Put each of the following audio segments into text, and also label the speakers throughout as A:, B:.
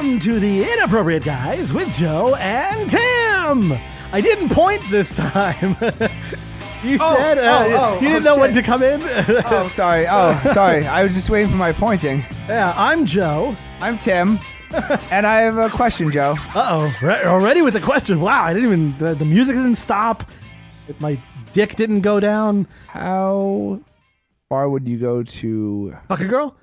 A: Welcome to the Inappropriate Guys with Joe and Tim. I didn't point this time. You said you didn't know when to come in.
B: Sorry. I was just waiting for my pointing.
A: Yeah, I'm Joe.
B: I'm Tim. And I have a question, Joe.
A: Already with the question. Wow, I didn't even, the music didn't stop. My dick didn't go down.
B: How far would you go to
A: Fuck a girl?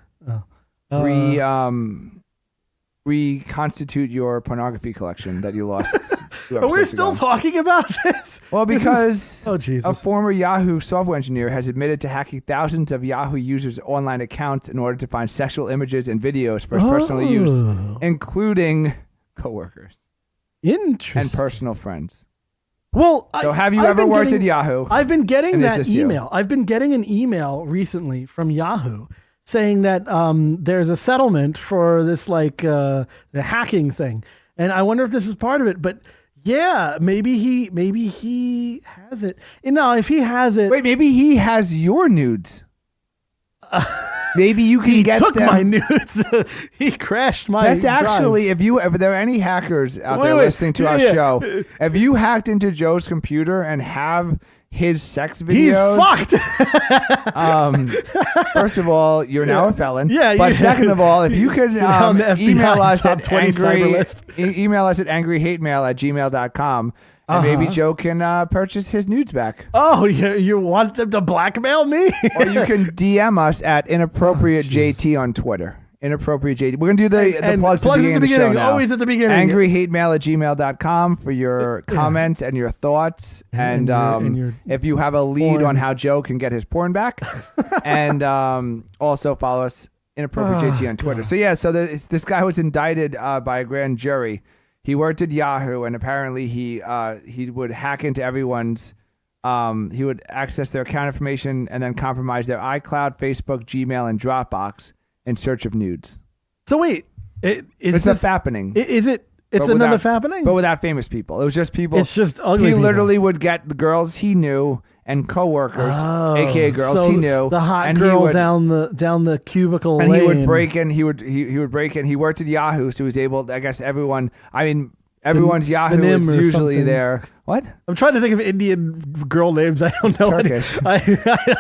B: reconstitute your pornography collection that you lost?
A: Are we still talking about this?
B: Well, because
A: Jesus.
B: A former Yahoo software engineer has admitted to hacking thousands of Yahoo users' online accounts in order to find sexual images and videos for his personal use, including coworkers.
A: Interesting.
B: And personal friends.
A: Well,
B: so have you ever worked at Yahoo?
A: I've been getting that email. I've been getting an email recently from Yahoo saying that there's a settlement for this, like, the hacking thing. And I wonder if this is part of it. But yeah, maybe he has it. No, if he has it.
B: Wait, maybe he has your nudes. Maybe you can get them.
A: He took my nudes. He crashed my
B: That's
A: drive.
B: actually, if there are any hackers out there listening to our show, if you hacked into Joe's computer and have his sex videos,
A: he's
B: fucked. First of all, you're now a felon.
A: Yeah.
B: But second of all, if you could email us at angryhatemail@gmail.com. And maybe Joe can purchase his nudes back.
A: Oh, you want them to blackmail me?
B: Or you can DM us at Inappropriate JT on Twitter. Inappropriate JT. We're going to do the plugs at the beginning of the show now.
A: Always at the beginning.
B: Angryhatemail@gmail.com for your comments and your thoughts. And your if you have a lead on how Joe can get his porn back. And also follow us, Inappropriate JT on Twitter.
A: God.
B: So this guy was indicted by a grand jury. He worked at Yahoo, and apparently he would hack into everyone's. He would access their account information and then compromise their iCloud, Facebook, Gmail, and Dropbox in search of nudes.
A: So wait,
B: it's a fappening.
A: Is it? It's another fappening,
B: but without famous people. It was just people.
A: It's just ugly.
B: He literally would get the girls he knew and coworkers, aka girls he knew,
A: the hot girl down the cubicle
B: and
A: lane.
B: He would break in. He would break in. He worked at Yahoo, so he was able. I guess everyone's Yahoo is usually there. What?
A: I'm trying to think of Indian girl names. I don't know.
B: Turkish.
A: I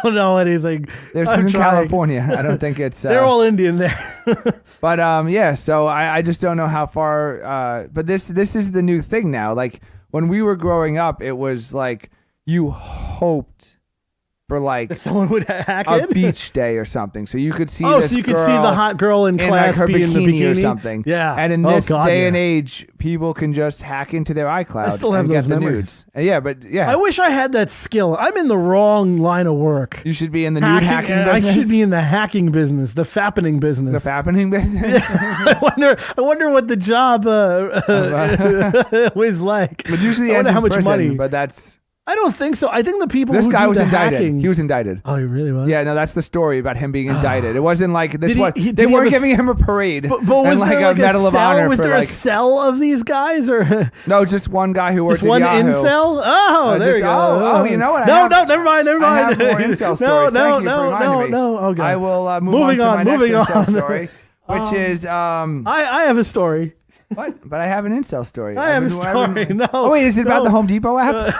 A: don't know anything.
B: There's in California. I don't think it's.
A: They're all Indian there.
B: But yeah. So I just don't know how far. But this is the new thing now. Like when we were growing up, it was like you hoped for like
A: that someone would hack
B: a beach day or something, so you could see.
A: So you could see the hot girl in class
B: like her
A: be in the bikini
B: or something.
A: Yeah.
B: And in this day and age, people can just hack into their iCloud.
A: I still have
B: and
A: those
B: get
A: memories.
B: The nudes. Yeah.
A: I wish I had that skill. I'm in the wrong line of work.
B: You should be in the nude hacking business.
A: I should be in the hacking business, the fappening business.
B: The fappening business.
A: I wonder what the job was like.
B: But usually,
A: I wonder how much
B: prison,
A: money.
B: But that's.
A: I don't think so. I think the people
B: this
A: who
B: guy
A: do
B: was
A: the
B: indicted.
A: hacking,
B: He was indicted.
A: Oh, he really was?
B: Yeah, no, that's the story about him being indicted. It wasn't like this.
A: They
B: weren't giving him a parade
A: but was
B: and like a medal of honor.
A: Was
B: for
A: there a cell of these guys or
B: no? Just one guy who worked at Yahoo.
A: Just one incel? Oh, there you go.
B: Oh, you know what?
A: No, never mind.
B: I have more incel stories. Thank you for reminding me.
A: Okay.
B: I will move on to my next incel story, which is
A: I have a story.
B: What? But I have an incel story.
A: I have a story. No.
B: Oh wait, is it about the Home Depot app?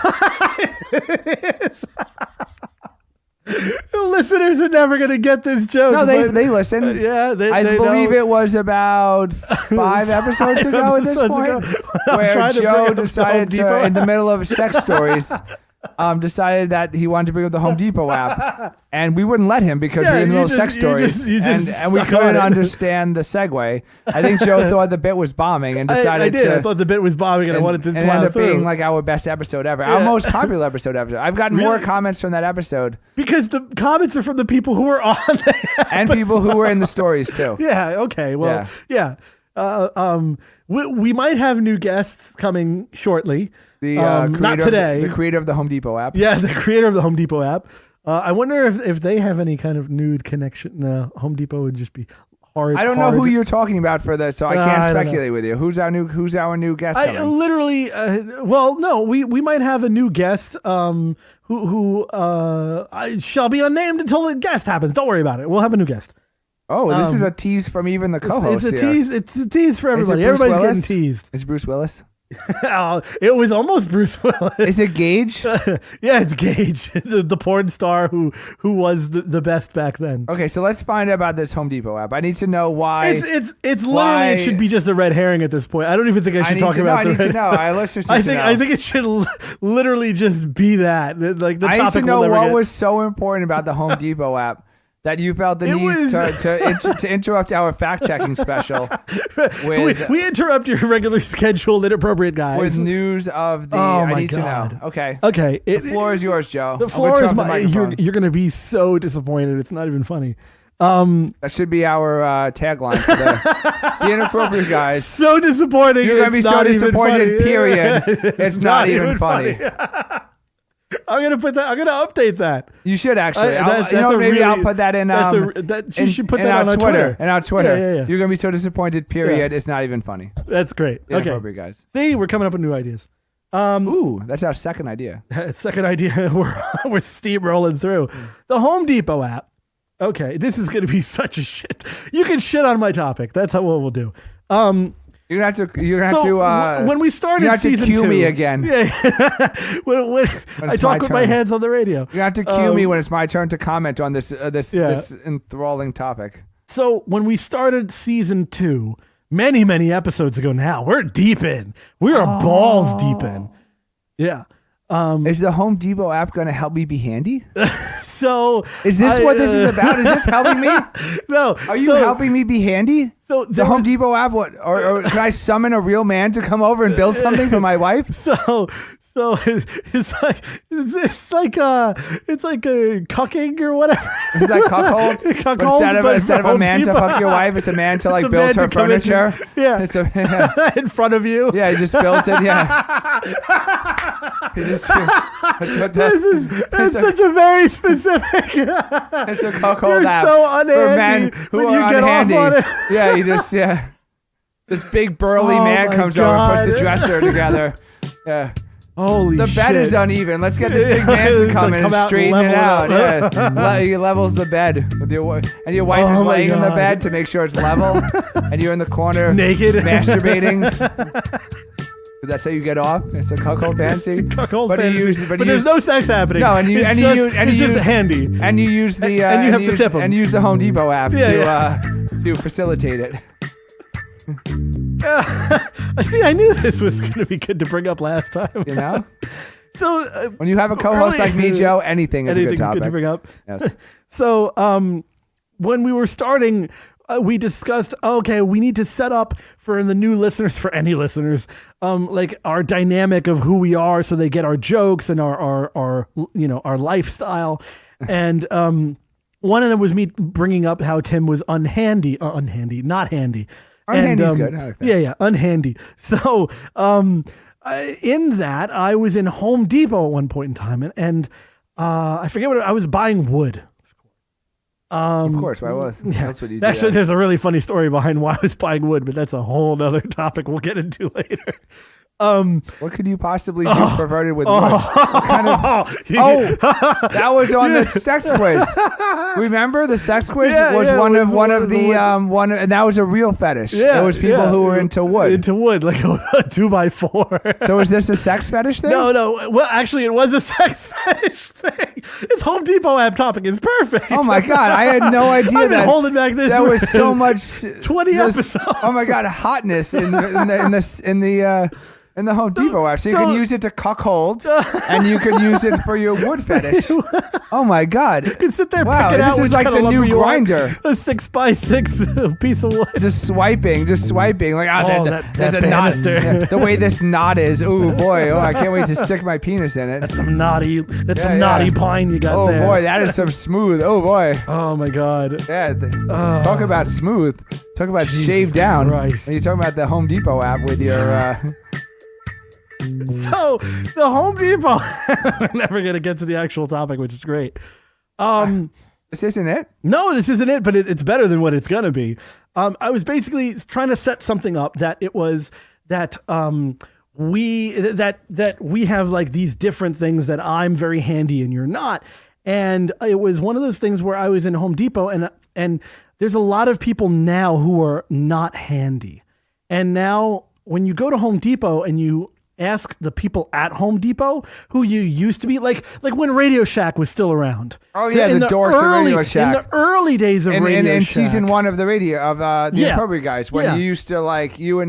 A: The listeners are never going to get this joke.
B: No, they listen.
A: Yeah,
B: I believe it was about 5 episodes ago at this point, where Joe decided to, in the middle of sex stories, decided that he wanted to bring up the Home Depot app, and we wouldn't let him because we were in the middle of sex stories, and we couldn't understand the segue. I think Joe thought the bit was bombing and decided
A: I thought the bit was bombing, and I wanted to plow
B: and it ended up
A: through.
B: being like our best episode ever, our most popular episode ever. I've gotten more comments from that episode
A: because the comments are from the people who were on the
B: and people who were in the stories too.
A: Yeah. Okay. Well. Yeah. We might have new guests coming shortly. Not today.
B: The creator of the Home Depot app.
A: Yeah, the creator of the Home Depot app. I wonder if they have any kind of nude connection. No, Home Depot would just be hard.
B: I don't know who you're talking about for that, so I can't speculate with you. Who's our new guest?
A: Literally, we might have a new guest who shall be unnamed until the guest happens. Don't worry about it. We'll have a new guest.
B: Oh, this is a tease from even the co-host.
A: It's a tease. It's a tease for everybody. Everybody's getting teased.
B: Is Bruce Willis?
A: It was almost Bruce Willis.
B: Is it Gage?
A: Yeah, it's Gage, the porn star who was the best back then.
B: Okay, so let's find out about this Home Depot app. I need to know why.
A: It's literally, it should be just a red herring at this point. I don't even think I should talk about the red herring. I think it should literally just be that. Like the
B: I
A: topic.
B: need to know what was so important about the Home Depot app that you felt the need to interrupt our fact-checking special.
A: We interrupt your regular scheduled Inappropriate guys.
B: With news of the... I need to know. Okay.
A: Okay.
B: The floor is yours, Joe.
A: The floor is mine. You're going to be so disappointed. It's not even funny.
B: That should be our tagline for the Inappropriate guys.
A: So disappointing.
B: You're going to be so disappointed, period. It's not even funny.
A: I'm gonna update that.
B: You should actually. I'll put that in.
A: You should put that on Twitter.
B: And our Twitter.
A: Yeah.
B: You're gonna be so disappointed. Period. Yeah. It's not even funny.
A: That's great.
B: Inappropriate guys.
A: See, we're coming up with new ideas.
B: Ooh, that's our second idea.
A: Second idea. We're steamrolling through the Home Depot app. Okay, this is gonna be such a shit. You can shit on my topic. That's how we'll do.
B: You're gonna have to.
A: When we started season 2,
B: cue me again.
A: Yeah. when I talk with my hands on the radio.
B: You have to cue me when it's my turn to comment on this enthralling topic.
A: So when we started season 2, many episodes ago now, we're deep in. We are balls deep in. Yeah.
B: Is the Home Depot app going to help me be handy?
A: So
B: is this what this is about? Is this helping me?
A: No.
B: Are you helping me be handy? So the Home Depot app, or can I summon a real man to come over and build something for my wife?
A: So it's like a cucking or whatever.
B: It's like cuckold. Instead of a man to fuck your wife, it's a man to like build her furniture.
A: Yeah, it's in front of you.
B: Yeah, he just built it. Yeah.
A: That's such a very specific.
B: It's a cuckold app.
A: You're so unhandy
B: for men who are unhandy. Yeah, this big burly man comes over and puts the dresser together. Yeah.
A: Holy shit.
B: The bed is uneven. Let's get this big man to come in and straighten it out. Yeah. He levels the bed. And your wife is laying in the bed to make sure it's level. And you're in the corner
A: naked
B: masturbating. That's how you get off. It's a cuckold fantasy.
A: But there's no sex happening.
B: No, it's just
A: handy.
B: And you use the
A: and you have to tip them.
B: And use the Home Depot app to facilitate it.
A: I knew this was going to be good to bring up last time.
B: You know?
A: So
B: when you have a co-host like me, Joe, anything is a good topic.
A: Good to bring up.
B: Yes.
A: So when we were starting, we discussed, okay, we need to set up for the new listeners, for any listeners, like our dynamic of who we are, so they get our jokes and our lifestyle. And one of them was me bringing up how Tim was not handy.
B: Unhandy is good. I like that.
A: Yeah, unhandy. So in that, I was in Home Depot at one point in time, and I forget what I was buying wood.
B: Of course, why was?
A: Yeah.
B: That's what you do.
A: Actually, there's a really funny story behind why I was buying wood, but that's a whole other topic we'll get into later.
B: What could you possibly do perverted with wood? What kind of, that was on the sex quiz. Remember the sex quiz was one of the and that was a real fetish.
A: Yeah,
B: it was people who were into wood,
A: like a 2x4.
B: So is this a sex fetish thing?
A: No. Well, actually, it was a sex fetish thing. This Home Depot app topic is perfect.
B: Oh my god, I had no idea
A: I've been holding back this.
B: There was so much
A: 20 episodes.
B: Oh my god, hotness in the Home Depot app. So you can use it to cuckold, and you can use it for your wood fetish. Oh my god.
A: You can sit there picking out.
B: This is like the new grinder.
A: A 6x6 piece of wood.
B: Just swiping. Like, there's a knot.
A: Yeah,
B: the way this knot is. Ooh boy. Oh, I can't wait to stick my penis in it.
A: That's some naughty pine you got there.
B: Oh boy, that is some smooth. Oh boy.
A: Oh my god.
B: Yeah. Talk about smooth. Talk about shaved down.
A: Christ.
B: When you're talking about the Home Depot app with your...
A: So the Home Depot, we're never going to get to the actual topic, which is great.
B: This isn't it?
A: No, this isn't it, but it's better than what it's going to be. I was basically trying to set something up that it was that we have like these different things that I'm very handy and you're not. And it was one of those things where I was in Home Depot, and there's a lot of people now who are not handy. And now when you go to Home Depot and you ask the people at Home Depot who you used to be, like when Radio Shack was still around.
B: Oh yeah, the dorks of Radio Shack.
A: In the early days of Radio
B: in
A: Shack.
B: season 1 of the radio of the Inappropriate guys, when you used to like you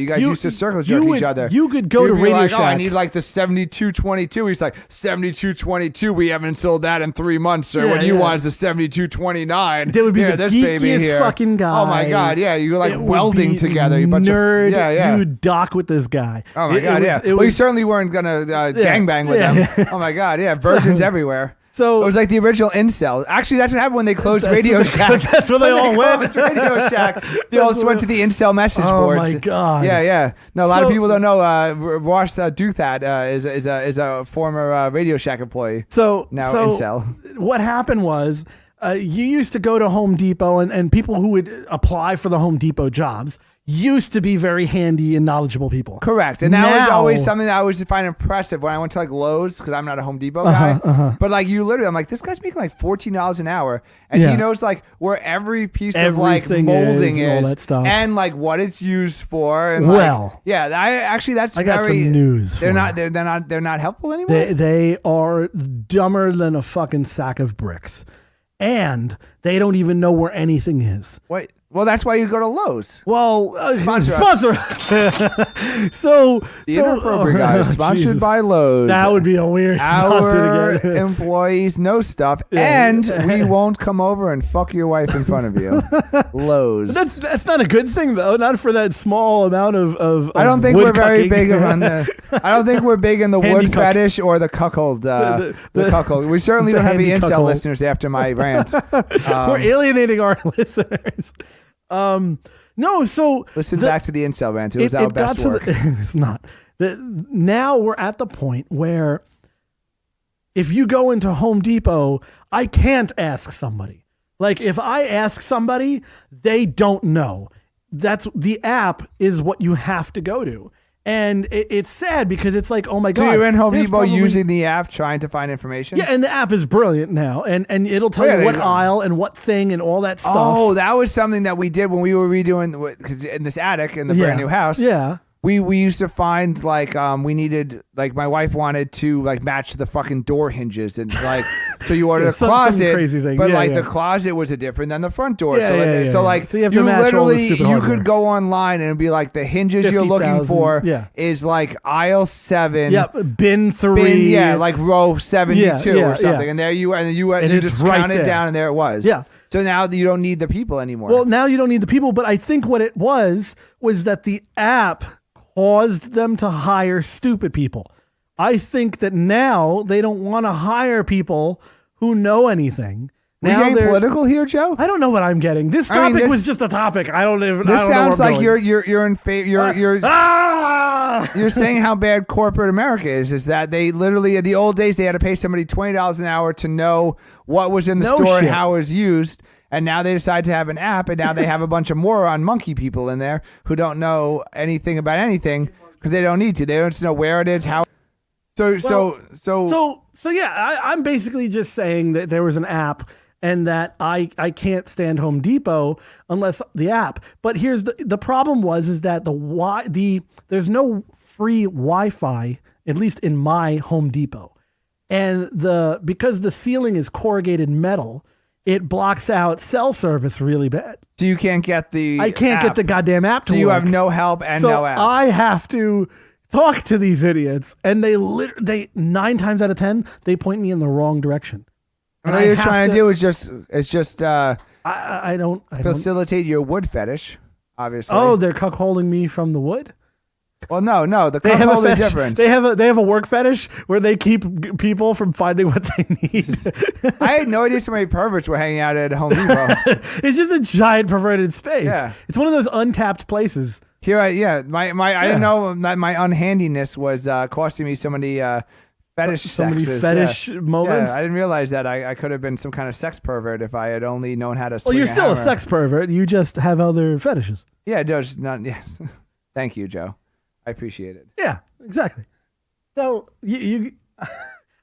B: guys used to circle jerk each other.
A: You could go to Radio Shack.
B: Oh, I need like the 7222. He's like 7222. We haven't sold that in 3 months, sir. What you want is the 7229.
A: They would be
B: here,
A: the
B: this
A: geekiest
B: baby here.
A: fucking guy.
B: Oh my god, yeah, you were like welding together. You
A: Nerd.
B: Yeah.
A: You would dock with this guy.
B: Oh my god, yeah. Well, you certainly weren't gonna gangbang with them. Oh my god, yeah, virgins everywhere. So it was like the original incel. Actually, that's what happened when they closed Radio Shack.
A: That's where they all went.
B: Radio Shack. They all went to the incel message boards.
A: Oh my god.
B: Yeah. No, a lot of people don't know. Ross Duthat is a former Radio Shack employee. Now incel.
A: What happened was you used to go to Home Depot, and people who would apply for the Home Depot jobs used to be very handy and knowledgeable people.
B: Correct. And that was always something that I always find impressive when I went to like Lowe's, because I'm not a Home Depot guy. But like you literally, I'm like, this guy's making like $14 an hour. And he knows like where every piece of like molding is
A: all that stuff.
B: And like what it's used for. And that's
A: I got some news.
B: They're not helpful anymore.
A: They are dumber than a fucking sack of bricks. And they don't even know where anything is.
B: Wait. Well, that's why you go to Lowe's.
A: Well, sponsor us. So
B: the Inappropriate guys, sponsored by Lowe's.
A: That would be a weird
B: sponsor
A: to get.
B: Our employees know stuff, and we won't come over and fuck your wife in front of you. Lowe's.
A: That's not a good thing though. Not for that small amount of
B: I don't think we're very big on the. I don't think we're big in the
A: Handy
B: wood fetish or the cuckold. The cuckold. We certainly don't have any incel listeners after my rant.
A: We're alienating our listeners. No, so
B: listen back to the incel rant. It was our best work.
A: It's not. Now we're at the point where if you go into Home Depot, I can't ask somebody. Like if I ask somebody, they don't know. That's the app is what you have to go to. And it's sad because it's like, oh my God.
B: So you're in Home Depot using the app trying to find information?
A: Yeah, and the app is brilliant now. And it'll tell you what aisle and what thing and all that stuff.
B: Oh, that was something that we did when we were redoing, because in this attic in the brand new house.
A: Yeah.
B: We used to find like we needed, like my wife wanted to like match the fucking door hinges, and like so you ordered a closet,
A: some crazy thing.
B: But the closet was different than the front door.
A: So you have to match
B: literally
A: all the
B: you could go online and it'd be like the hinges you're looking for is like aisle 7.
A: Yep, bin 3.
B: Like row 72 or something. And there you and you just counted down and there it was.
A: Yeah.
B: So now you don't need the people anymore.
A: Well, now you don't need the people, but I think what it was that the app caused them to hire stupid people. I think that now they don't want to hire people who know anything.
B: We're getting political here, Joe?
A: I don't know what I'm getting. This topic was just a topic. I don't even.
B: This sounds like
A: you're
B: in favor. You're saying how bad corporate America is. Is that they literally in the old days they had to pay somebody $20 an hour to know what was in the store and how it was used. And now they decide to have an app, and now they have a bunch of moron monkey people in there who don't know anything about anything because they don't need to. They don't know where it is, how. So
A: yeah, I'm basically just saying that there was an app, and that I can't stand Home Depot unless the app. But here's the problem is that there's no free Wi-Fi, at least in my Home Depot, and because the ceiling is corrugated metal. It blocks out cell service really bad.
B: So you can't get
A: I can't get the goddamn app to work.
B: So you have no help and no app.
A: I have to talk to these idiots, and they 9 times out of 10 they point me in the wrong direction.
B: And all you're trying to do is just
A: I don't
B: facilitate your wood fetish, obviously.
A: Oh, they're cuckolding me from the wood?
B: Well, no, the cuckold is different.
A: They have a work fetish where they keep people from finding what they need.
B: I had no idea so many perverts were hanging out at Home Depot.
A: It's just a giant perverted space.
B: Yeah.
A: It's one of those untapped places.
B: Here, I didn't know that my unhandiness was costing me so many fetish
A: moments.
B: Yeah, I didn't realize that I could have been some kind of sex pervert if I had only known how to swing
A: Well, you're still
B: a
A: sex pervert. You just have other fetishes.
B: Yeah, just not. Yes. Thank you, Joe. I appreciate it.
A: Yeah, exactly. So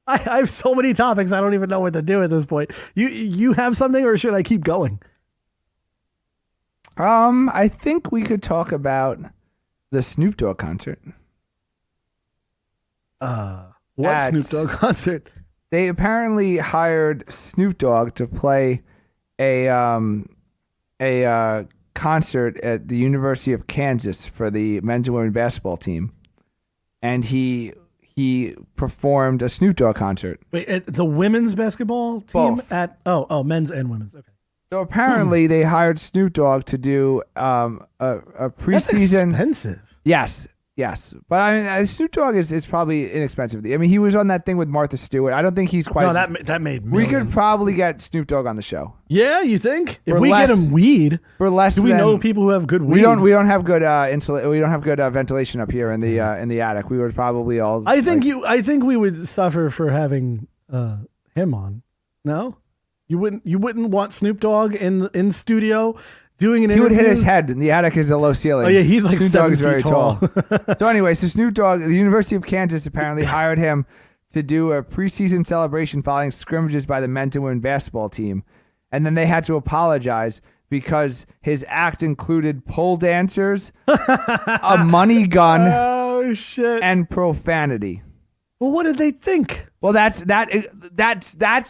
A: I have so many topics. I don't even know what to do at this point. You have something, or should I keep going?
B: I think we could talk about the Snoop Dogg concert.
A: What Snoop Dogg concert?
B: They apparently hired Snoop Dogg to play a concert at the University of Kansas for the men's and women's basketball team, and he performed a Snoop Dogg concert.
A: Wait, at the women's basketball team?
B: Both.
A: At men's and women's. Okay.
B: So apparently they hired Snoop Dogg to do a preseason.
A: That's expensive.
B: Yes, but I mean, Snoop Dogg is probably inexpensive. I mean, he was on that thing with Martha Stewart. I don't think he's quite.
A: No, that made millions.
B: We could probably get Snoop Dogg on the show.
A: Yeah, you think? If
B: For
A: we
B: less-
A: get him weed,
B: For less,
A: do we
B: than,
A: know people who have good weed?
B: We don't have good we don't have good ventilation up here in the attic. We would probably all.
A: I think we would suffer for having him on. No, you wouldn't want Snoop Dogg in studio. Doing an
B: he would hit
A: interview?
B: his head, and the attic is a low ceiling.
A: Oh yeah, he's like
B: Snoop
A: 7
B: Dogg is
A: feet
B: very
A: tall.
B: So anyway, so Snoop Dogg, the University of Kansas apparently hired him to do a preseason celebration following scrimmages by the men's and women's basketball team, and then they had to apologize because his act included pole dancers, a money gun,
A: Oh shit!
B: and profanity.
A: Well, what did they think?
B: Well, that's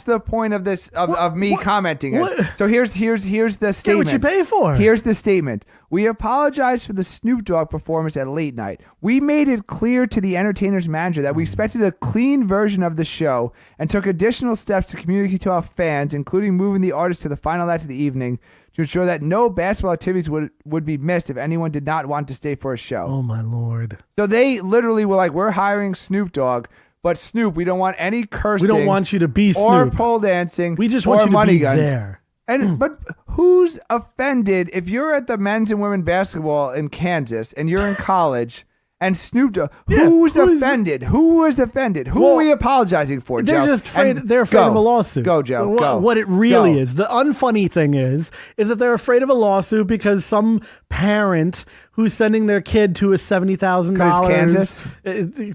B: the point of this of me commenting it.
A: what?
B: So here's the
A: Get
B: statement.
A: what you pay for.
B: Here's the statement. We apologize for the Snoop Dogg performance at late night. We made it clear to the entertainer's manager that we expected a clean version of the show and took additional steps to communicate to our fans, including moving the artist to the final act of the evening to ensure that no basketball activities would be missed if anyone did not want to stay for a show.
A: Oh my lord!
B: So they literally were like, we're hiring Snoop Dogg, but Snoop, we don't want any cursing.
A: We don't want you to be Snoop
B: or pole dancing.
A: We just
B: or
A: want you to
B: money
A: be
B: guns.
A: there.
B: And but who's offended if you're at the men's and women's basketball in Kansas and you're in college and Snoop Dogg? Who's offended? Who is offended? Who are we apologizing for,
A: They're
B: Joe?
A: just afraid.
B: And
A: They're afraid of a lawsuit.
B: Go, Joe. Go.
A: What it really
B: Go.
A: is. The unfunny thing is that they're afraid of a lawsuit because some parent who's sending their kid to a $70,000
B: Kansas,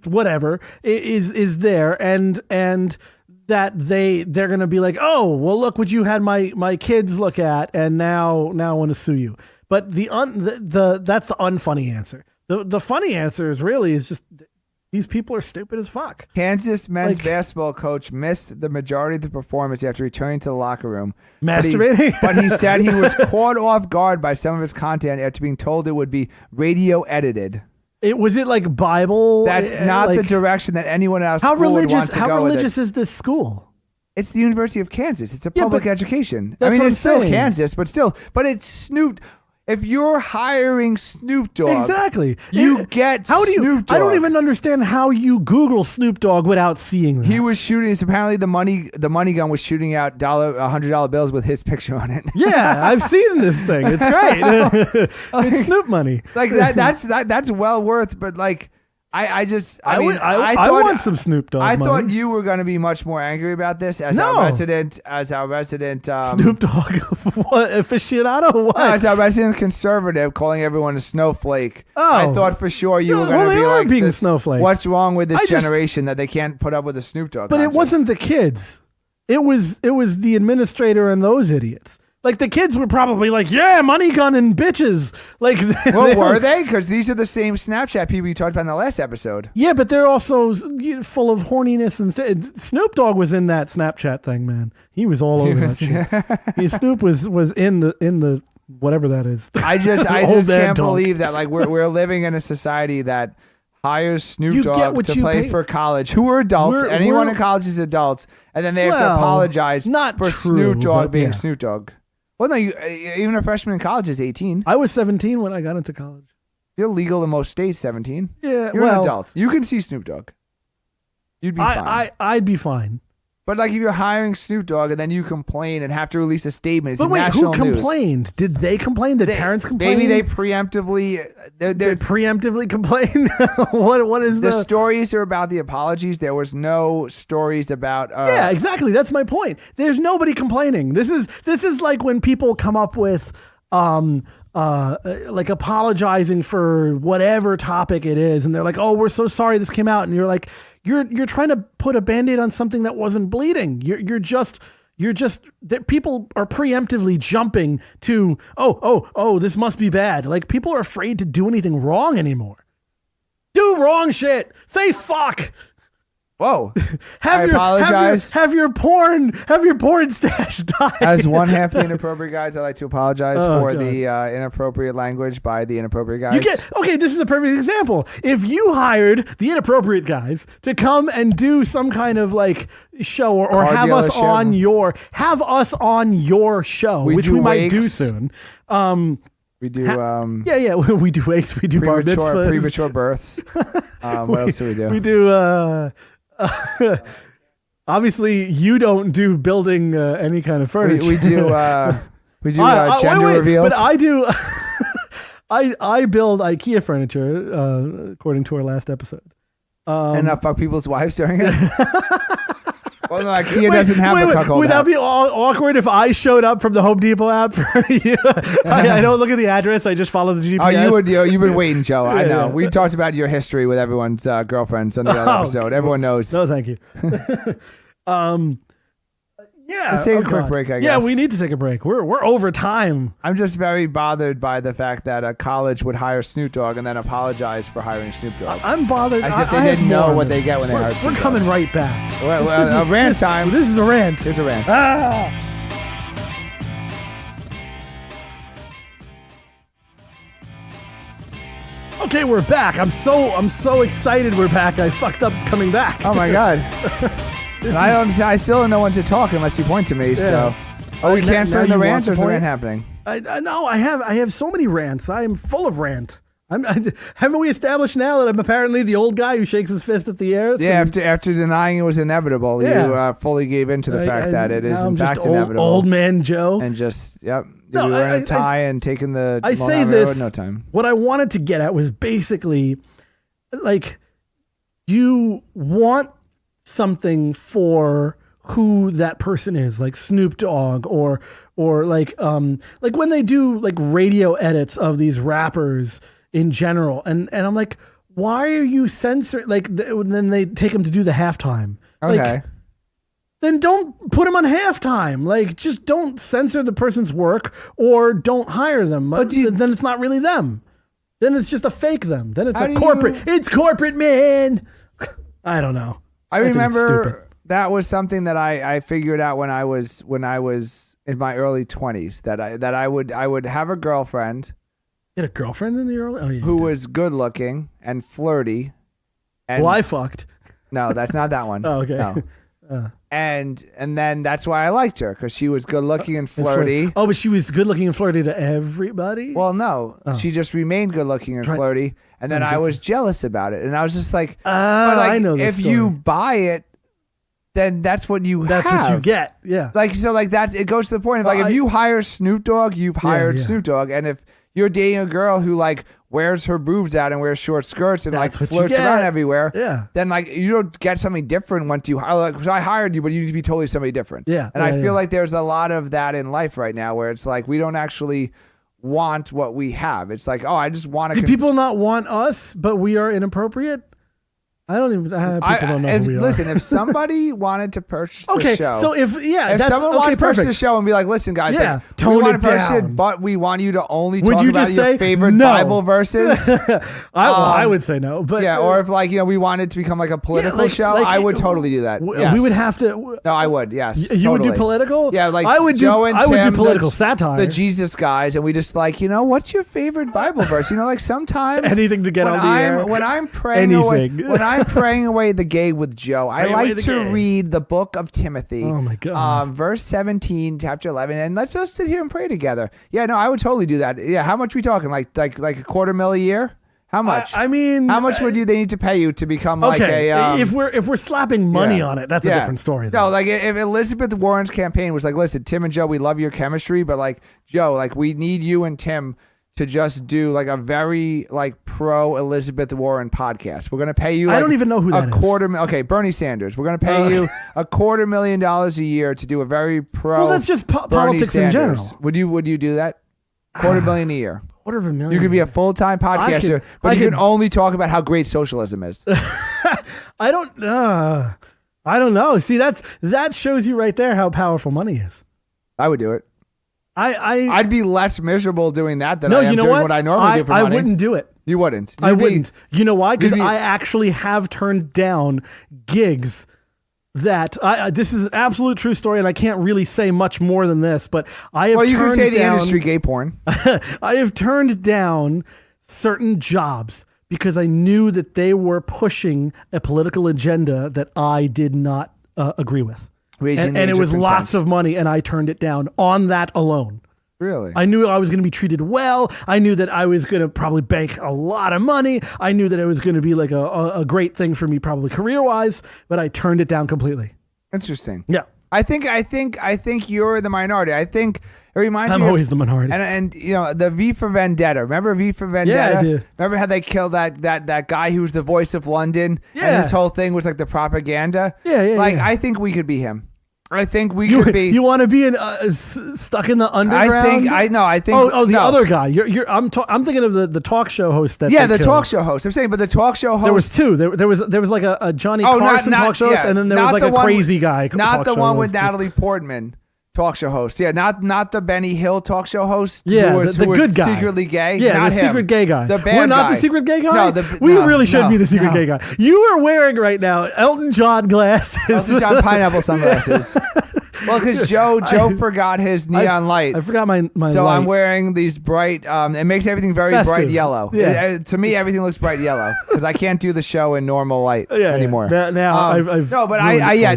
A: whatever, is there and that they're going to be like, oh, well, look what you had my kids look at, and now I want to sue you. But that's the unfunny answer. The funny answer is just these people are stupid as fuck.
B: Kansas men's basketball coach missed the majority of the performance after returning to the locker room.
A: Masturbating?
B: But he said he was caught off guard by some of his content after being told it would be radio edited.
A: Was it like Bible?
B: That's not the direction that anyone else
A: how
B: would want
A: religious?
B: to
A: How
B: go with it.
A: religious is this school?
B: It's the University of Kansas. It's a public education. I
A: that's
B: mean,
A: what
B: it's
A: I'm
B: still
A: saying.
B: Kansas, but it's Snoop. If you're hiring Snoop Dogg,
A: Exactly.
B: you get Snoop Dogg.
A: I don't even understand how you Google Snoop Dogg without seeing that.
B: He was shooting. Apparently, the money gun was shooting out $100 bills with his picture on it.
A: Yeah, I've seen this thing. It's great. It's Snoop money.
B: Like that's well worth. But like, I
A: want some Snoop Dogg.
B: I
A: money.
B: thought you were going to be much more angry about this as our resident
A: Snoop Dogg what, aficionado. What?
B: as our resident conservative, calling everyone a snowflake.
A: Oh.
B: I thought for sure you were going to
A: they
B: be
A: are
B: like,
A: being
B: this,
A: snowflakes.
B: what's wrong with this generation that they can't put up with a Snoop Dogg
A: But
B: concert?
A: it wasn't the kids. It was the administrator and those idiots. Like the kids were probably like, yeah, money gun and bitches. Like,
B: Well, were they? Because these are the same Snapchat people you talked about in the last episode.
A: Yeah, but they're also full of horniness and Snoop Dogg was in that Snapchat thing, man. He was all over that shit. Snoop was in the whatever that is.
B: I just
A: Old dad
B: can't
A: talk.
B: believe that like we're living in a society that hires Snoop
A: You get
B: Dogg
A: what
B: to
A: you
B: play
A: pay.
B: for college, who are adults. Anyone in college is adults, and then they have to
A: Well,
B: apologize
A: not
B: for
A: true,
B: Snoop Dogg
A: but
B: being
A: yeah.
B: Snoop Dogg. Well, no, even a freshman in college is 18.
A: I was 17 when I got into college.
B: You're legal in most states, 17.
A: Yeah,
B: You're an
A: well,
B: adult. You can see Snoop Dogg. You'd be fine.
A: I'd be fine.
B: But like if you're hiring Snoop Dogg and then you complain and have to release a statement, it's
A: But wait,
B: national
A: who
B: news.
A: complained? Did they complain? Did parents complain?
B: Maybe they preemptively.
A: They preemptively complain. What is
B: the stories are about the apologies. There was no stories about.
A: Yeah, exactly. That's my point. There's nobody complaining. This is like when people come up with like apologizing for whatever topic it is, and they're like, "Oh, we're so sorry this came out," and you're like, you're trying to put a Band-Aid on something that wasn't bleeding. You're just that people are preemptively jumping to, oh, this must be bad. Like, people are afraid to do anything wrong anymore. Do wrong shit. Say fuck.
B: Whoa! I apologize.
A: Have your porn stash die.
B: As one half the Inappropriate Guys, I'd like to apologize for the inappropriate language by the Inappropriate Guys.
A: Okay, this is a perfect example. If you hired the Inappropriate Guys to come and do some kind of like show or have us on your show, which we might do soon.
B: We do
A: we do wakes, we do bar mitzvahs,
B: premature births. What else do we do?
A: We do obviously you don't do building any kind of furniture.
B: We do gender reveals.
A: But I do I build IKEA furniture according to our last episode.
B: And fuck people's wives during it. Well, no, IKEA doesn't have a cuckold.
A: Would that be awkward if I showed up from the Home Depot app for you? I don't look at the address. I just follow the GPS.
B: Oh, you would. You've been waiting, Joe. I know. We talked about your history with everyone's girlfriends on the other episode. Everyone knows.
A: No, thank you.
B: Let's take a quick break, I guess.
A: Yeah, we need to take a break. We're over time.
B: I'm just very bothered by the fact that a college would hire Snoop Dogg and then apologize for hiring Snoop Dogg.
A: I'm bothered.
B: As if they didn't know what they get when they hire Snoop Dogg.
A: We're coming right back.
B: Well, a rant time.
A: This is a rant.
B: Here's a rant.
A: Okay, we're back. I'm so excited we're back. I fucked up coming back.
B: Oh my god. I still don't know when to talk unless you point to me. Yeah. So, are we canceling the rant, or is the rant happening?
A: No, I have so many rants. I am full of rant. Haven't we established now that I'm apparently the old guy who shakes his fist at the air?
B: Yeah, after denying it was inevitable, you fully gave in to the fact that it is in fact inevitable.
A: Old man Joe.
B: And just, we were in a tie and taking the
A: I say this,
B: no time.
A: What I wanted to get at was basically, like, you want something for who that person is, like Snoop Dogg or like when they do like radio edits of these rappers in general, and I'm like, why are you censoring? Like, then they take them to do the halftime.
B: Okay.
A: Like, then don't put them on halftime. Like, just don't censor the person's work or don't hire them. But then it's not really them. Then it's just a fake them. Then it's corporate. It's corporate, man. I don't know.
B: I remember that was something that I figured out when I was in my early 20s that I would have a girlfriend.
A: You had a girlfriend in the early?
B: Who was good looking and flirty. And
A: I fucked.
B: No, that's not that one.
A: Oh, okay.
B: No. And then that's why I liked her, because she was good looking and flirty.
A: Oh, but she was good looking and flirty to everybody?
B: Well, no. She just remained good looking and flirty. And then I was jealous about it. And I was just like,
A: I know this
B: if
A: story.
B: you buy it, then that's what you have.
A: That's what you get. Yeah.
B: It goes to the point of if you hire Snoop Dogg, you've hired Snoop Dogg. And if you're dating a girl who like wears her boobs out and wears short skirts and like flirts around everywhere, then like you don't get something different once you hire. Like, I hired you, but you need to be totally somebody different.
A: Yeah.
B: And I feel like there's a lot of that in life right now where it's like we don't actually want what we have. It's like, I just want to.
A: Do people not want us, but we are inappropriate? I don't even. People don't know who we are.
B: Listen, if somebody wanted to purchase the show,
A: so if
B: someone wanted to purchase the show and be like, "Listen, guys, we want to purchase it, but we want you to only talk about your favorite Bible verses,"
A: I would say no. But
B: or if we wanted to become like a political show, I would totally do that.
A: We would have to.
B: No, I would. Yes,
A: you would do political.
B: Yeah, like
A: I would
B: Joe and
A: I would
B: Tim,
A: do political satire.
B: The Jesus guys, and we just like, what's your favorite Bible verse? Like sometimes
A: anything to get on the air.
B: When I'm praying away the gay with Joe, I like to read the book of Timothy.
A: Oh my God.
B: Verse 17, chapter 11, and let's just sit here and pray together. Yeah, no, I would totally do that. Yeah, how much are we talking? Like $250,000 a year? How much?
A: I mean,
B: how much would they need to pay you to become like a?
A: If we're slapping money on it, that's a different story.
B: Though. No, like if Elizabeth Warren's campaign was like, listen, Tim and Joe, we love your chemistry, but like Joe, like we need you and Tim to just do like a very like pro Elizabeth Warren podcast. We're gonna pay you. Like
A: I don't even know who that is.
B: Okay, Bernie Sanders. We're gonna pay you $250,000 a year to do a very pro.
A: Well, that's just politics
B: Bernie
A: in general.
B: Would you do that? $250,000 a year.
A: $250,000.
B: You could be a full-time podcaster, but you can only talk about how great socialism is.
A: I don't know. See, that shows you right there how powerful money is.
B: I would do it.
A: I'd
B: be less miserable doing that than I am doing what I normally do for money.
A: I wouldn't do it.
B: You wouldn't.
A: I wouldn't. You know why? Because I actually have turned down gigs that this is an absolute true story, and I can't really say much more than this, but I have. Well,
B: you can say the industry gay porn.
A: I have turned down certain jobs because I knew that they were pushing a political agenda that I did not agree with. And it was lots of money, and I turned it down on that alone.
B: Really?
A: I knew I was going to be treated well. I knew that I was going to probably bank a lot of money. I knew that it was going to be like a great thing for me, probably career-wise, but I turned it down completely.
B: Interesting.
A: Yeah.
B: I think you're the minority. I think it reminds me.
A: I'm always the minority.
B: And you know, the V for Vendetta. Remember V for Vendetta?
A: Yeah, I do.
B: Remember how they killed that guy who was the voice of London?
A: Yeah.
B: And his whole thing was like the propaganda.
A: Yeah.
B: I think we could be him. I think we could be.
A: You want to be stuck in the underground?
B: I think.
A: The other guy. I'm thinking of the talk show host that.
B: Yeah, the talk show host. I'm saying, but the talk show host.
A: There was two. There was like a Johnny Carson talk show host, and then there was like a crazy guy.
B: Not the one with Natalie Portman. Talk show host, yeah, not the Benny Hill talk show host.
A: Yeah,
B: who was
A: good guy,
B: secretly gay.
A: Yeah,
B: not
A: the
B: him.
A: secret gay guy.
B: The bad
A: We're not
B: guy.
A: the secret gay guy.
B: No,
A: we really should be the secret gay guy. You are wearing right now Elton John glasses,
B: Elton John pineapple sunglasses. Well, because Joe forgot his neon light.
A: I forgot my
B: so
A: light.
B: I'm wearing these bright. It makes everything very bright yellow.
A: Yeah.
B: To me, everything looks bright yellow because I can't do the show in normal light anymore.
A: Yeah. Now I've
B: no, but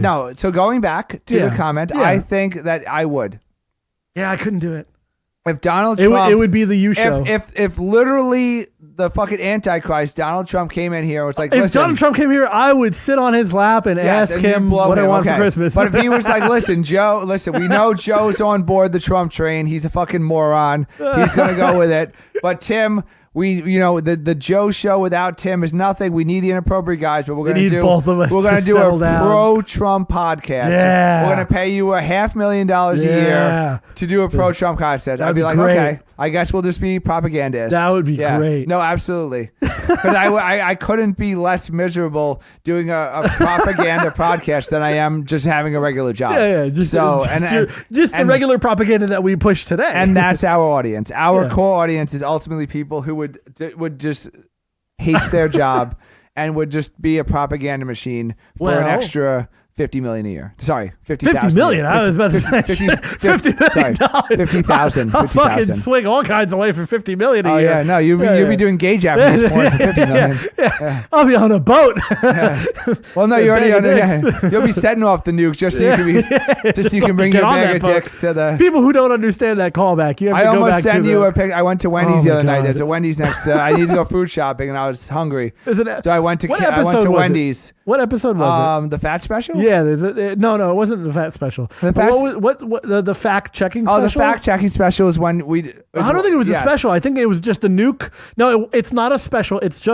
B: no. So going back to the comment, I think that I would.
A: Yeah, I couldn't do it.
B: If Donald Trump...
A: It would be the you show.
B: If literally the fucking Antichrist, Donald Trump, came in here and was like,
A: if Donald Trump came here, I would sit on his lap and ask him what I want for Christmas.
B: But if he was like, listen, we know Joe's on board the Trump train. He's a fucking moron. He's going to go with it. But Tim... the Joe show without Tim is nothing. We need the Inappropriate guys, but we're going to do
A: both of us.
B: We're going to do a pro-Trump podcast.
A: Yeah.
B: We're going to pay you $500,000 a year to do a pro-Trump podcast. I'd be like, great. Okay, I guess we'll just be propagandists.
A: That would be great.
B: No, absolutely. Because I couldn't be less miserable doing a propaganda podcast than I am just having a regular job.
A: Yeah. Just the regular propaganda that we push today.
B: And that's our audience. Our core audience is ultimately people who would just hate their job and would just be a propaganda machine for an extra $50 million a year. Sorry, $50,000. $50 million.
A: I was about to say $50 million.
B: $50,000.
A: I'll fucking swing all kinds of way for $50 million a year.
B: Yeah, no, you'll be doing gay Japanese porn for $50 million.
A: Yeah. I'll be on a boat.
B: Well, no, you already you'll be setting off the nuke just so you can bring your bag of dicks to the
A: people who don't understand that callback. You have to go
B: almost
A: back
B: send
A: to
B: you a picture. I went to Wendy's the other night. There's a Wendy's next. I need to go food shopping, and I was hungry, so I went to Wendy's.
A: What episode was
B: it? The fat special.
A: Yeah, no, it wasn't the fat special. The fact checking special?
B: Oh, the fact checking special is when we.
A: I don't think it was a special. I think it was just a nuke. No, it's not a special. It's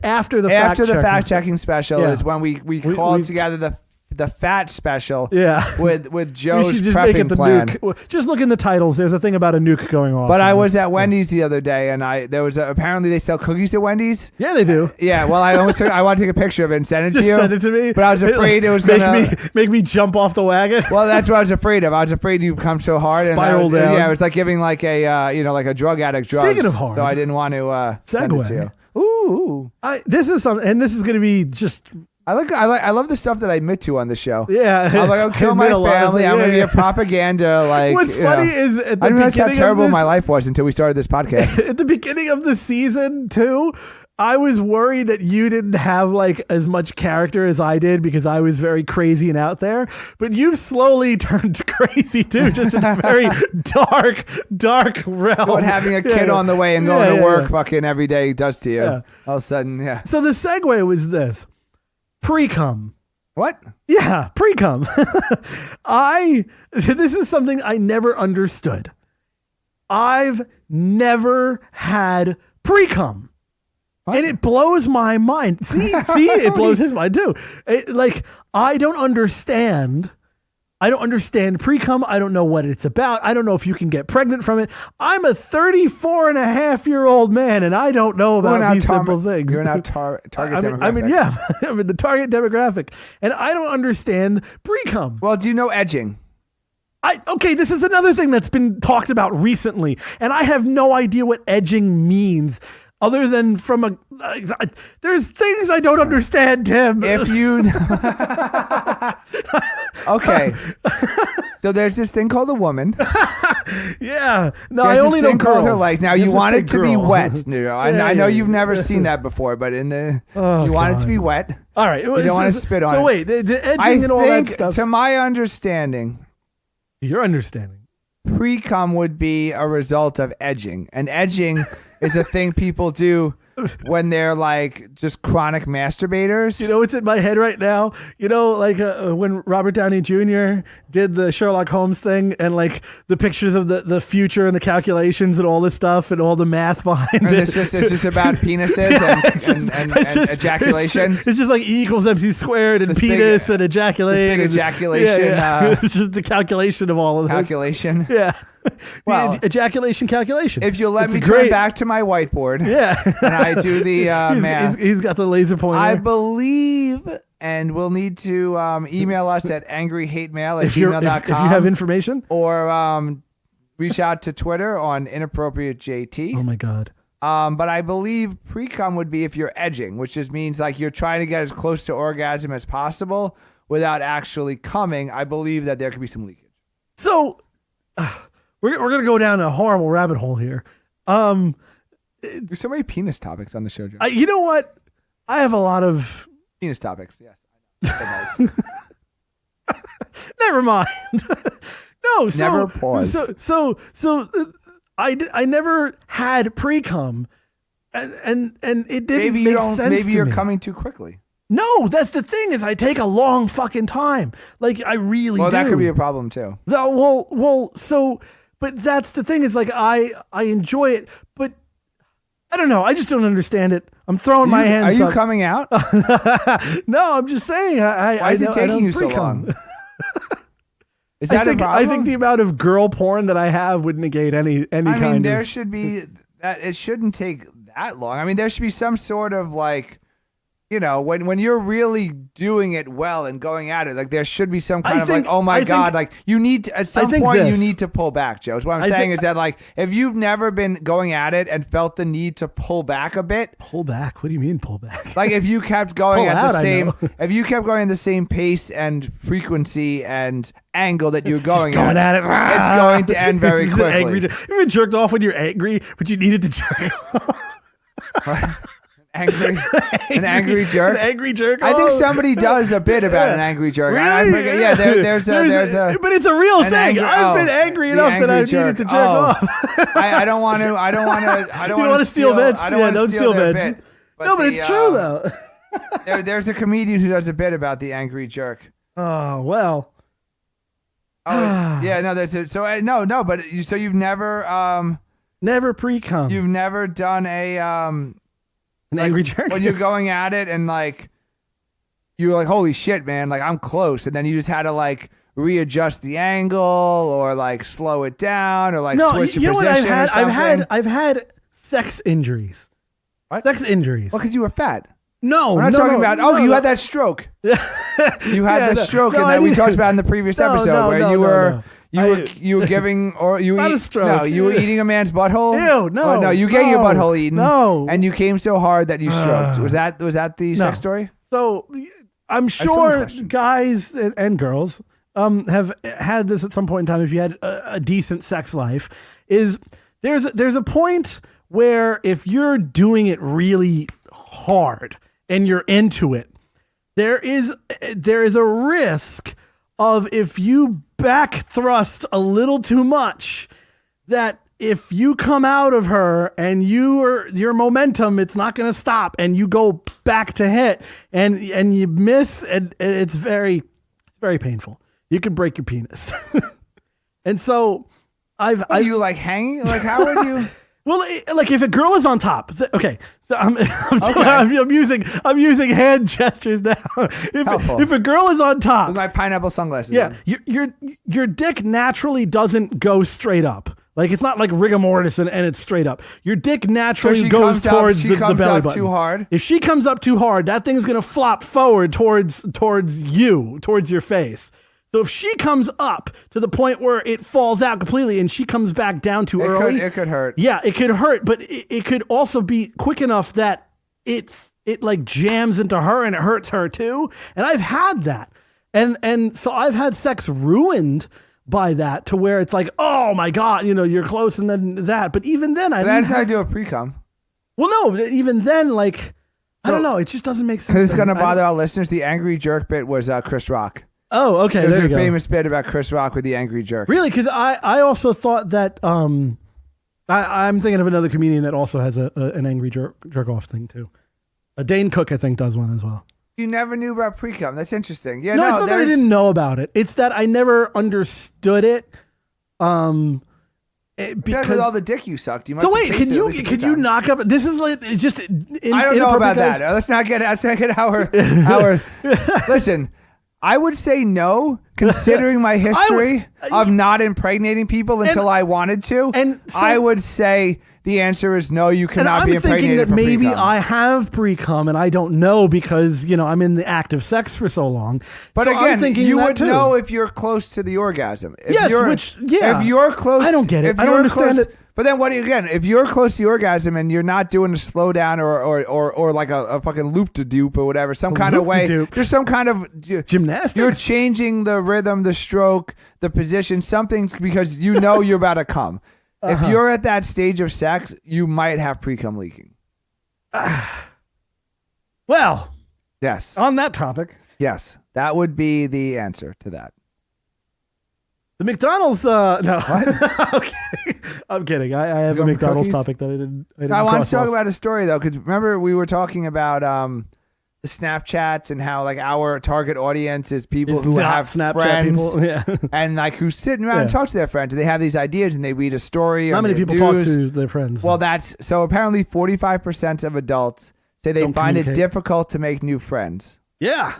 A: after the fact checking.
B: After the fact checking special is when we called together the fat special.
A: Yeah.
B: With Joe's
A: just
B: prepping
A: make it the
B: plan.
A: Nuke. Just look in the titles. There's a thing about a nuke going off.
B: But I was at Wendy's the other day, and apparently they sell cookies at Wendy's.
A: Yeah, they do.
B: Yeah. Well, I want to take a picture of it and send it to you.
A: Send it to me.
B: But I was afraid it was
A: gonna make me jump off the wagon.
B: Well, that's what I was afraid of. I was afraid you'd come so hard
A: spiral down.
B: Yeah, it was like giving like a drug addict drugs.
A: Speaking of hard,
B: so I didn't want to send it to you. Ooh.
A: This is something, and this is going to be just.
B: I love the stuff that I admit to on the show.
A: Yeah,
B: I'm like, I'll kill my family. I'm gonna be a propaganda. Like,
A: what's funny is at the
B: I didn't realize how terrible my life was until we started this podcast.
A: At the beginning of the season too, I was worried that you didn't have like as much character as I did because I was very crazy and out there. But you've slowly turned crazy too, just in a very dark realm.
B: What having a kid on the way and going to work fucking every day does to you.
A: Yeah.
B: All of a sudden, yeah.
A: So the segue was this. Pre-cum.
B: What?
A: Yeah, pre-cum. This is something I never understood. I've never had pre-cum. What? And it blows my mind. See, it blows his mind too. I don't understand I don't understand pre-cum. I don't know what it's about. I don't know if you can get pregnant from it. I'm a 34-and-a-half-year-old man, and I don't know about these simple things.
B: You're not target demographic.
A: I mean, yeah, I'm in the target demographic, and I don't understand pre-cum.
B: Well, do you know edging?
A: Okay, this is another thing that's been talked about recently, and I have no idea what edging means. Other than from there's things I don't understand, Tim.
B: If you, okay, so there's this thing called a woman.
A: Yeah, no,
B: there's
A: I only know girls.
B: Her like now you want it to be wet. I know you've never seen that before, but you want it to be wet.
A: All right,
B: you don't want to spit on it.
A: So wait, the edging and all that stuff.
B: To my understanding,
A: your understanding,
B: pre-cum would be a result of edging, and edging is a thing people do when they're like just chronic masturbators.
A: You know what's in my head right now? You know, like when Robert Downey Jr. did the Sherlock Holmes thing and like the pictures of the future and the calculations and all this stuff and all the math behind it.
B: It's just about penises and ejaculations.
A: It's just like E equals MC squared and penis and ejaculate.
B: This big ejaculation.
A: Yeah. It's just the calculation of all of this.
B: Calculation.
A: Yeah.
B: Well,
A: ejaculation calculation.
B: If you'll let me turn back to my whiteboard, and I do the math.
A: He's got the laser pointer.
B: I believe, and we'll need to email us at angryhatemail@gmail.com
A: if you have information,
B: or reach out to Twitter on InappropriateJT.
A: Oh my God.
B: But I believe pre-cum would be if you're edging, which just means like you're trying to get as close to orgasm as possible without actually coming. I believe that there could be some leakage.
A: So. We're going to go down a horrible rabbit hole here.
B: There's so many penis topics on the show, Joe.
A: You know what? I have a lot of...
B: Penis topics, yes.
A: Never mind. No, so...
B: Never pause.
A: I never had pre-cum, and it didn't make sense to me.
B: Maybe you're coming too quickly.
A: No, that's the thing is I take a long fucking time. Like, I really do.
B: Well, that could be a problem, too.
A: But that's the thing is like I enjoy it, but I don't know. I just don't understand it. I'm throwing my hands up.
B: Are you coming out?
A: No, I'm just saying.
B: Why is it taking you so long? Is that a problem?
A: I think the amount of girl porn that I have would negate any kind of...
B: I mean, there should be... that. It shouldn't take that long. I mean, there should be some sort of like... You know, when you're really doing it well and going at it, like there should be some kind of like, oh my God, like you need to, at some point you need to pull back, Joe. What I'm saying is that like, if you've never been going at it and felt the need to pull back a bit.
A: Pull back? What do you mean pull back?
B: Like if you kept going at the same, if you kept going at the same pace and frequency and angle that you're going at it, it's going to end very quickly.
A: You ever jerked off when you're angry, but you needed to jerk off?
B: An angry jerk.
A: An angry jerk.
B: I think somebody does a bit about an angry jerk.
A: Really?
B: There's a.
A: But it's a real thing. I've been angry enough that I needed to jerk off.
B: I don't want to. I don't want to
A: steal bets.
B: I don't want to steal their
A: bets.
B: bit.
A: But it's true though.
B: There's a comedian who does a bit about the angry jerk.
A: Oh well.
B: Oh yeah, no. But so you've never
A: never pre-cum.
B: You've never done a
A: an angry jerk?
B: When you're going at it and like you're like, holy shit, man, like I'm close, and then you just had to like readjust the angle or like slow it down or like switch the position or something.
A: I've had sex injuries.
B: What?
A: Sex injuries.
B: Well, because you were fat.
A: No,
B: we're not talking about. You had that stroke. You had that stroke, and that we talked about in the previous episode where you were. You were giving, or you
A: not a stroke.
B: You were eating a man's butthole.
A: Ew, no.
B: Oh, no, you get your butthole eaten.
A: No,
B: and you came so hard that you stroked. Was that the sex story?
A: So I'm sure guys and girls have had this at some point in time. If you had a decent sex life, there's a point where if you're doing it really hard and you're into it, there is a risk of if you back thrust a little too much, that if you come out of her and your momentum, it's not going to stop, and you go back to hit and you miss, and it's very painful. You could break your penis. And so are
B: you like hanging? Like how would you?
A: Well, like if a girl is on top, okay. So I'm using hand gestures now. If a girl is on top,
B: with my pineapple sunglasses.
A: Yeah, your dick naturally doesn't go straight up. Like it's not like rigor mortis and it's straight up. Your dick naturally goes towards the belly button.
B: Too hard.
A: If she comes up too hard, that thing's gonna flop forward towards your face. So if she comes up to the point where it falls out completely and she comes back down too early,
B: it could hurt.
A: Yeah, it could hurt, but it could also be quick enough that it like jams into her and it hurts her too. And I've had that, and so I've had sex ruined by that to where it's like, oh my God, you're close and then that. But even then,
B: that's how I do a pre-cum.
A: Well, no, even then, like I don't know, it just doesn't make sense.
B: Because it's gonna bother our listeners. The angry jerk bit was Chris Rock.
A: Oh, okay.
B: There's a famous bit about Chris Rock with the angry jerk.
A: Really? Because I also thought that I'm thinking of another comedian that also has an angry jerk off thing too. Dane Cook, I think, does one as well.
B: You never knew about pre-cum. That's interesting. Yeah,
A: no, it's not that I didn't know about it. It's that I never understood it.
B: Because with all the dick you sucked, you must.
A: So wait, can you knock up? This is like just. I
B: don't know about that. Let's not get our. Listen. I would say no, considering my history of not impregnating people until I wanted to. And so, I would say the answer is no, you cannot be impregnated.
A: I'm thinking that maybe I have pre-cum and I don't know because, I'm in the act of sex for so long.
B: But so again, you would know if you're close to the orgasm. If you're close.
A: I don't get it. I don't understand it.
B: But then if you're close to the orgasm and you're not doing a slowdown or like a fucking loop-de-doop or whatever, some kind of way, there's some kind of
A: gymnastics.
B: You're changing the rhythm, the stroke, the position, something because you're about to come. If you're at that stage of sex, you might have pre-cum leaking.
A: Well,
B: yes.
A: On that topic.
B: Yes, that would be the answer to that.
A: The McDonald's, no.
B: What?
A: Okay. I'm kidding. I have a McDonald's topic that I didn't
B: I want to talk about a story, though, because remember we were talking about the Snapchats and how, like, our target audience is people who have
A: Snapchat
B: friends
A: people. Yeah.
B: and, like, who's sitting around and talk to their friends. And they have these ideas and they read a story.
A: Not many people talk to their friends.
B: Well, so apparently 45% of adults say they find it difficult to make new friends.
A: Yeah.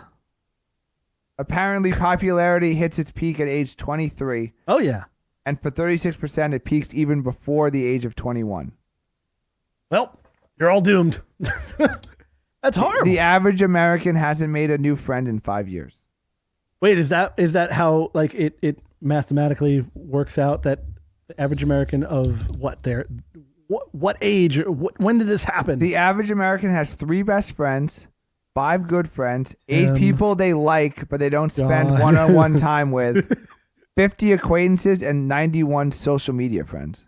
B: Apparently, popularity hits its peak at age 23.
A: Oh, yeah.
B: And for 36%, it peaks even before the age of 21.
A: Well, you're all doomed. That's horrible.
B: The average American hasn't made a new friend in 5 years.
A: Wait, is that how like it mathematically works out that the average American of what age? When did this happen?
B: The average American has 3 best friends, 5 good friends, 8 people they like but they don't spend one-on-one time with, 50 acquaintances, and 91 social media friends.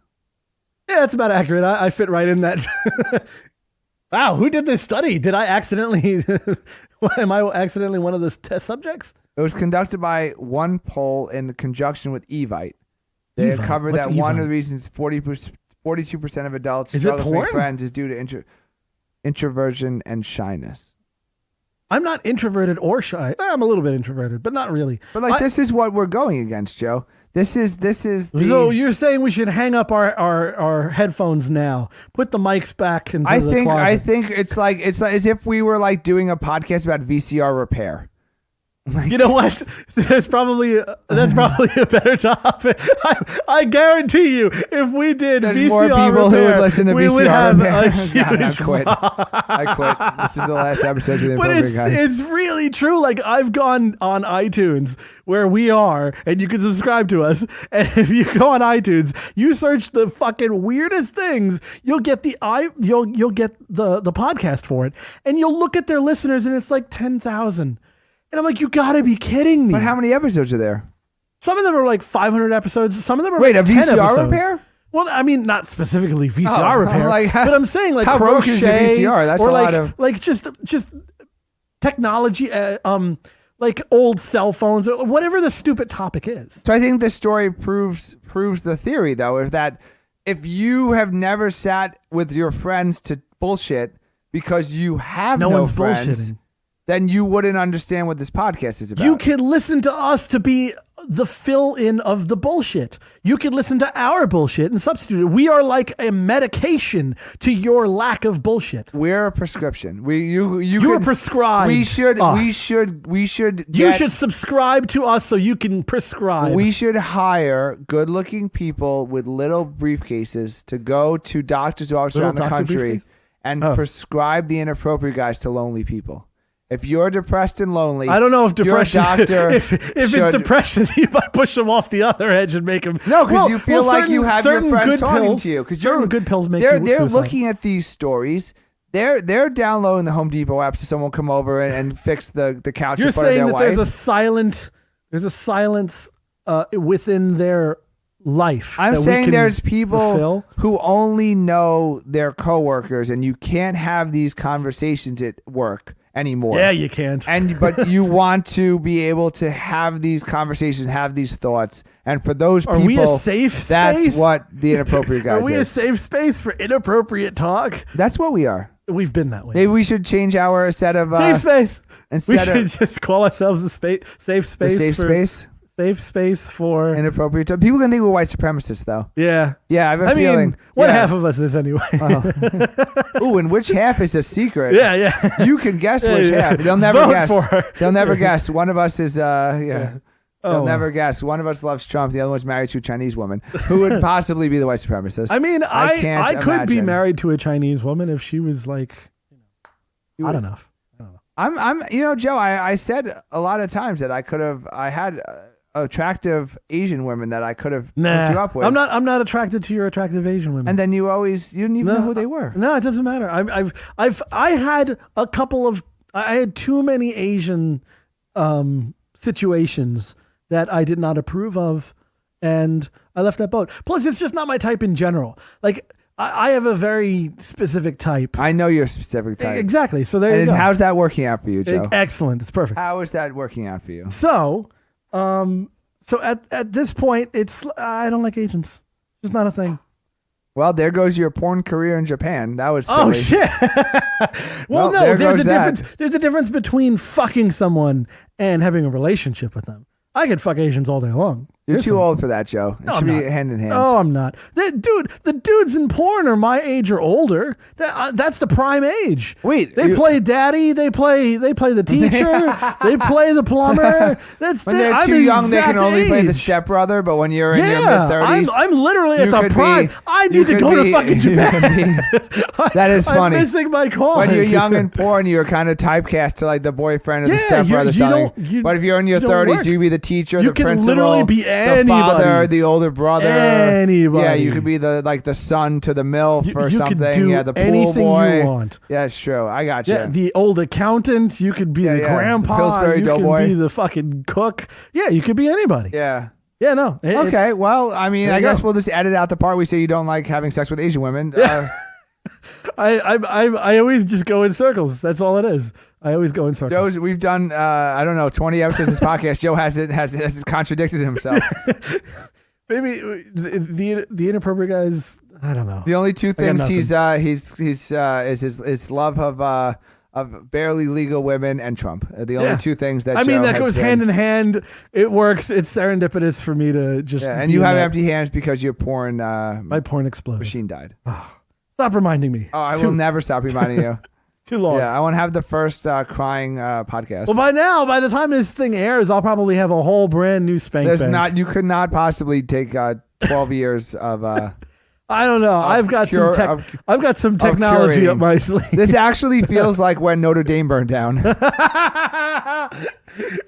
A: Yeah, that's about accurate. I fit right in that. Wow, who did this study? Did I accidentally? Am I accidentally one of the test subjects?
B: It was conducted by one poll in conjunction with Evite. They covered that one of the reasons 42% of adults struggle to make friends is due to introversion and shyness.
A: I'm not introverted or shy. I'm a little bit introverted, but not really.
B: But this is what we're going against, Joe. This is
A: So you're saying we should hang up our headphones now, put the mics back into the closet.
B: I think it's like as if we were like doing a podcast about VCR repair.
A: You know what? That's probably a better topic. I guarantee you, if we did
B: there's
A: VCR
B: more people
A: repair,
B: who would listen to
A: we
B: VCR
A: would have
B: repair.
A: a huge
B: I quit. This is the last episode of the Inappropriate Guys.
A: It's really true. Like, I've gone on iTunes where we are, and you can subscribe to us. And if you go on iTunes, you search the fucking weirdest things, you'll get the podcast for it, and you'll look at their listeners, and it's like 10,000. And I'm like, you gotta be kidding me.
B: But how many episodes are there?
A: Some of them are like 500 episodes. Some of them are
B: a
A: 10
B: VCR
A: episodes.
B: repair?
A: Well, I mean, not specifically VCR repair, but I'm saying like
B: how
A: crochet
B: is a VCR? That's
A: or
B: a
A: like,
B: lot of
A: like just technology, like old cell phones or whatever the stupid topic is.
B: So I think this story proves the theory, though, is that if you have never sat with your friends to bullshit because you have no friends. Bullshitting. then you wouldn't understand what this podcast is about.
A: You can listen to us to be the fill-in of the bullshit. You can listen to our bullshit and substitute it. We are like a medication to your lack of bullshit.
B: We're a prescription. You
A: are prescribed.
B: We should
A: You should subscribe to us so you can prescribe.
B: We should hire good-looking people with little briefcases to go to doctors' offices around the country and prescribe the inappropriate guys to lonely people. If you're depressed and lonely,
A: I don't know if depression.
B: Your doctor
A: if it's depression, you might push them off the other edge and make them.
B: No, because you feel like you have your friends talking to you. Because
A: certain good pills make
B: they're
A: suicide.
B: looking at these stories. They're downloading the Home Depot app so someone will come over and fix the couch in front of their wife. You're saying
A: that there's a silence within their life.
B: I'm saying there's people who only know their coworkers, and you can't have these conversations at work anymore.
A: Yeah, you can't.
B: But you want to be able to have these conversations, have these thoughts, and for those people,
A: are we a safe space?
B: That's what the Inappropriate guys
A: Are we
B: is.
A: a safe space for inappropriate talk?
B: That's what we are.
A: We've been that way.
B: Maybe we should change our set of
A: safe space.
B: We
A: should just call ourselves the safe space.
B: The safe space.
A: Safe space for
B: inappropriate. People can think we're white supremacists, though.
A: Yeah.
B: Yeah, I have a feeling.
A: What half of us is anyway?
B: Ooh, and which half is a secret?
A: Yeah.
B: You can guess which half. They'll never
A: Vote
B: guess.
A: For her.
B: They'll never guess. One of us is They'll
A: Oh.
B: never guess. One of us loves Trump. The other one's married to a Chinese woman who would possibly be the white supremacist.
A: I mean, I could be
B: imagine.
A: married to a Chinese woman if she was like hot enough. I don't know.
B: I'm Joe, I said a lot of times that I had attractive Asian women that I could have hooked you up with.
A: I'm not attracted to your attractive Asian women.
B: And then you didn't even know who they were.
A: No, it doesn't matter. I had too many Asian situations that I did not approve of, and I left that boat. Plus, it's just not my type in general. Like, I have a very specific type.
B: I know your specific type.
A: Exactly. So there you go.
B: How's that working out for you, Joe?
A: Excellent. It's perfect.
B: How is that working out for you?
A: So at this point, I don't like Asians. It's just not a thing.
B: Well, there goes your porn career in Japan. That was silly.
A: Oh shit. Well, no, there's a difference. There's a difference between fucking someone and having a relationship with them. I could fuck Asians all day long.
B: You're too old for that, Joe. It should be hand in hand.
A: Oh, I'm not. The dudes in porn are my age or older. That's the prime age.
B: Wait,
A: they play daddy. They play the teacher. They play the plumber.
B: When they're too young, they can only play the stepbrother. But when you're in your mid-30s,
A: I'm literally at the prime. I need to go to fucking Japan.
B: That is funny.
A: I'm missing my call.
B: When you're young in porn, you're kind of typecast to like the boyfriend or the stepbrother. But if you're in your 30s, you can be the teacher, the principal.
A: Literally be
B: the father, the older brother,
A: anybody.
B: Yeah, you could be the son to the MILF or something. The pool
A: anything
B: boy.
A: You want.
B: Yeah, it's true. I got you.
A: Yeah, the old accountant. You could be the grandpa.
B: The Pillsbury Doughboy.
A: You could be the fucking cook. Yeah, you could be anybody.
B: Yeah.
A: Yeah, no.
B: Okay, well, I mean, I guess we'll just edit out the part we say you don't like having sex with Asian women.
A: I always just go in circles. That's all it is. I always go in circles.
B: We've done 20 episodes of this podcast. Joe has contradicted himself.
A: Maybe the inappropriate guys. I don't know.
B: The only two things is his love of barely legal women and Trump. The only two things that
A: that goes hand in hand. It works. It's serendipitous for me to just.
B: Yeah, and you have empty hands because your porn.
A: My porn exploded.
B: Machine died.
A: Stop reminding me.
B: Oh, I will never stop reminding you.
A: Too long.
B: Yeah, I want to have the first crying podcast.
A: Well, by the time this thing airs, I'll probably have a whole brand new spank bank.
B: You could not possibly take 12 years of.
A: I don't know. I've got some technology up my sleeve.
B: This actually feels like when Notre Dame burned down.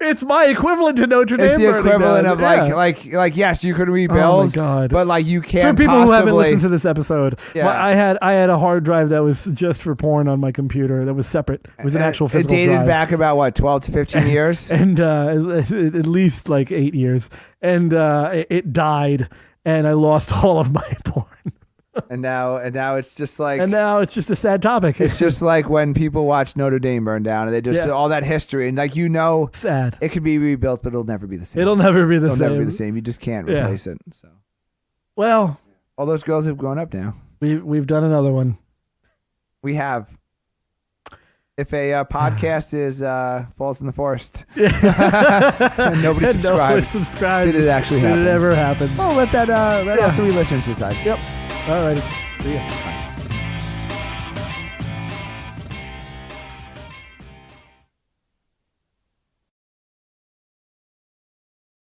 A: It's my equivalent to Notre Dame.
B: It's the equivalent of
A: like
B: yes, you could rebuild.
A: Oh my God.
B: But like you can't.
A: For people
B: possibly,
A: who haven't listened to this episode,
B: yeah.
A: I had a hard drive that was just for porn on my computer. That was separate. It was an actual physical drive.
B: It dated back about what 12 to 15 years,
A: and at least like 8 years. And it died, and I lost all of my porn.
B: And now it's just like.
A: And now it's just a sad topic.
B: It's just like when people watch Notre Dame burn down, and they just all that history, and
A: sad.
B: It could be rebuilt, but it'll never be the same.
A: It'll never be the same.
B: It'll never be the same. You just can't replace it. So.
A: Well,
B: all those girls have grown up now.
A: We've done another one.
B: We have. if a podcast is falls in the forest and nobody subscribes, did it actually happen?
A: Did it ever happen?
B: Well, let our 3 listeners decide.
A: Yep. All righty. See ya.